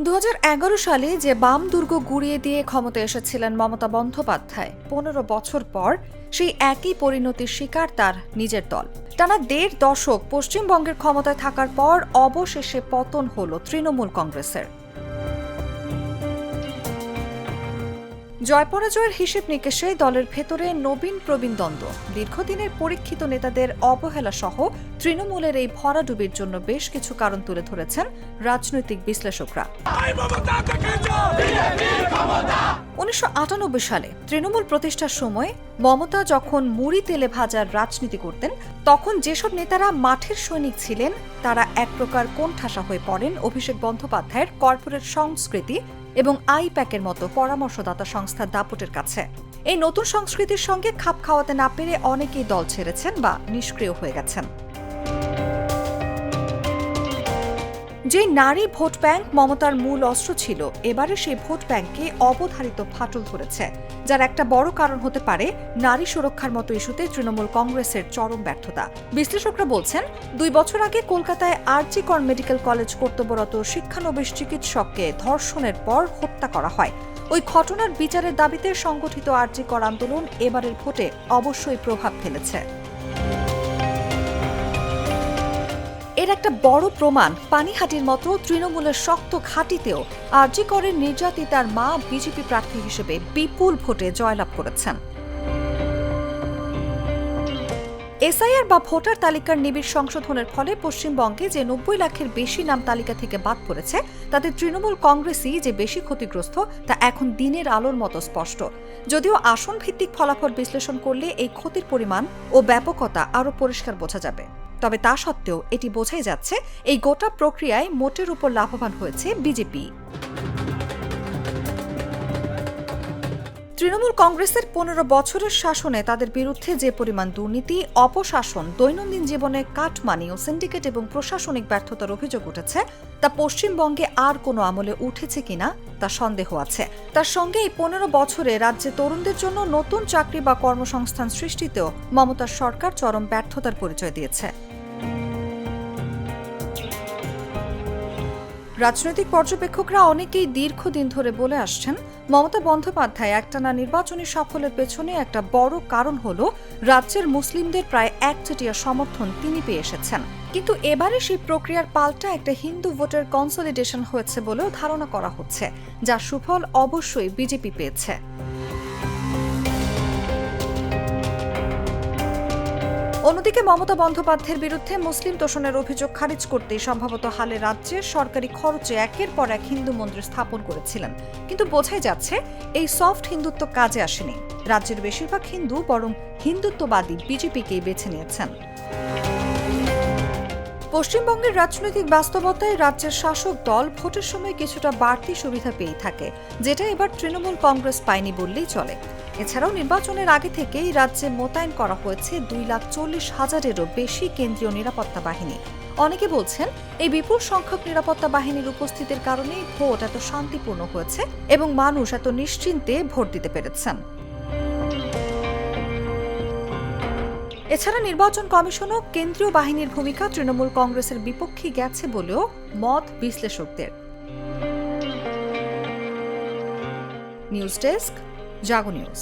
2011 সালে যে বাম দুর্গ গুঁড়িয়ে দিয়ে ক্ষমতায় এসেছিলেন মমতা বন্দ্যোপাধ্যায়, 15 বছর পর সেই একই পরিণতির শিকার তার নিজের দল। টানা 1.5 দশক পশ্চিমবঙ্গের ক্ষমতায় থাকার পর অবশেষে পতন হল তৃণমূল কংগ্রেসের। জয় পরাজয়ের হিসেব নিকেশে দলের ভেতরে নবীন প্রবীণ দ্বন্দ্ব, দীর্ঘদিনের পরীক্ষিত নেতাদের অবহেলা সহ তৃণমূলের এই ভরাডুবির জন্য বেশ কিছু কারণ তুলে ধরেছেন রাজনৈতিক বিশ্লেষকরা। 1998 সালে তৃণমূল প্রতিষ্ঠার সময় মমতা যখন মুড়ি তেলে ভাজার রাজনীতি করতেন, তখন যেসব নেতারা মাঠের সৈনিক ছিলেন তারা এক প্রকার কোণঠাসা হয়ে পড়েন অভিষেক বন্দ্যোপাধ্যায়ের কর্পোরেট সংস্কৃতি এবং আইপ্যাকের মতো পরামর্শদাতা সংস্থার দাপটের কাছে। এই নতুন সংস্কৃতির সঙ্গে খাপ খাওয়াতে না পেরে অনেকেই দল ছেড়েছেন বা নিষ্ক্রিয় হয়ে গেছেন। যে নারী ভোট ব্যাংক মমতার মূল অস্ত্র ছিল, এবারে সেই ভোট ব্যাংকে অবধারিত ফাটল ধরেছে, যার একটা বড় কারণ হতে পারে নারী সুরক্ষার মতো ইস্যুতে তৃণমূল কংগ্রেসের চরম ব্যর্থতা। বিশ্লেষকরা বলছেন, 2 বছর আগে কলকাতায় আর.জি. কর মেডিকেল কলেজ কর্তব্যরত শিক্ষানবিশ চিকিৎসককে ধর্ষণের পর হত্যা করা হয়। ওই ঘটনার বিচারের দাবিতে সংগঠিত আর.জি. কর আন্দোলন এবারের ভোটে অবশ্যই প্রভাব ফেলেছে। এর একটা বড় প্রমাণ, পানিহাটির মতো তৃণমূলের শক্ত ঘাঁটিতেও আর.জি. করের নির্যাতিতার মা বিজেপি প্রার্থী হিসেবে বিপুল ভোটে জয়লাভ করেছেন। এসআইআর বা ভোটার তালিকার নিবিড় সংশোধনের ফলে পশ্চিমবঙ্গে যে 90 লাখের বেশি নাম তালিকা থেকে বাদ পড়েছে, তাতে তৃণমূল কংগ্রেসই যে বেশি ক্ষতিগ্রস্ত তা এখন দিনের আলোর মতো স্পষ্ট। যদিও আসন ভিত্তিক ফলাফল বিশ্লেষণ করলে এই ক্ষতির পরিমাণ ও ব্যাপকতা আরও পরিষ্কার বোঝা যাবে। তবে তা সত্ত্বেও এটি বোঝাই যাচ্ছে এই গোটা প্রক্রিয়ায় মোটের উপর লাভবান হয়েছে বিজেপি। তৃণমূল কংগ্রেসের 15 বছরের শাসনে তাদের বিরুদ্ধে যে পরিমাণ দুর্নীতি, অপশাসন, দৈনন্দিন জীবনে কাটমানি ও সিন্ডিকেট এবং প্রশাসনিক ব্যর্থতার অভিযোগ উঠেছে, তা পশ্চিমবঙ্গে আর কোনো আমলে উঠেছে কিনা তা সন্দেহ আছে। তার সঙ্গে এই 15 বছরে রাজ্যে তরুণদের জন্য নতুন চাকরি বা কর্মসংস্থান সৃষ্টিতেও মমতার সরকার চরম ব্যর্থতার পরিচয় দিয়েছে। রাজনৈতিক পর্যবেক্ষকরা অনেকেই দীর্ঘদিন ধরে বলে আসছেন, মমতা বন্দ্যোপাধ্যায় একটানা নির্বাচনী সাফল্যের পেছনে একটা বড় কারণ হল রাজ্যের মুসলিমদের প্রায় একচেটিয়া সমর্থন তিনি পেয়ে এসেছেন। কিন্তু এবারে সেই প্রক্রিয়ার পাল্টা একটা হিন্দু ভোটের কনসলিডেশন হয়েছে বলেও ধারণা করা হচ্ছে, যার সুফল অবশ্যই বিজেপি পেয়েছে। অন্যদিকে মমতা বন্দ্যোপাধ্যায়ের বিরুদ্ধে মুসলিম তোষণের অভিযোগ খারিজ করতেই সম্ভবত হালে রাজ্যের সরকারি খরচে একের পর এক হিন্দু মন্দির স্থাপন করেছিলেন। কিন্তু বোঝাই যাচ্ছে এই সফট হিন্দুত্ব কাজে আসেনি। রাজ্যের বেশিরভাগ হিন্দু বরং হিন্দুত্ববাদী বিজেপিকেই বেছে নিয়েছেন। পশ্চিমবঙ্গের রাজনৈতিক বাস্তবতায় রাজ্যের শাসক দল ভোটের সময় কিছুটা বাড়তি সুবিধা পেয়ে থাকে, যেটা এবার তৃণমূল কংগ্রেস পায়নি বললেই চলে। এছাড়াও নির্বাচনের আগে থেকেই রাজ্যে মোতায়েন করা হয়েছে 2,40,000-এরও বেশি কেন্দ্রীয় নিরাপত্তা বাহিনী। অনেকে বলছেন, এই বিপুল সংখ্যক নিরাপত্তা বাহিনীর উপস্থিতির কারণেই ভোট এত শান্তিপূর্ণ হয়েছে এবং মানুষ এত নিশ্চিন্তে ভোট দিতে পেরেছেন। এছাড়া নির্বাচন কমিশনও কেন্দ্রীয় বাহিনীর ভূমিকা তৃণমূল কংগ্রেসের বিপক্ষে গেছে বলেও মত বিশ্লেষকদের। নিউজ ডেস্ক, জাগো নিউজ।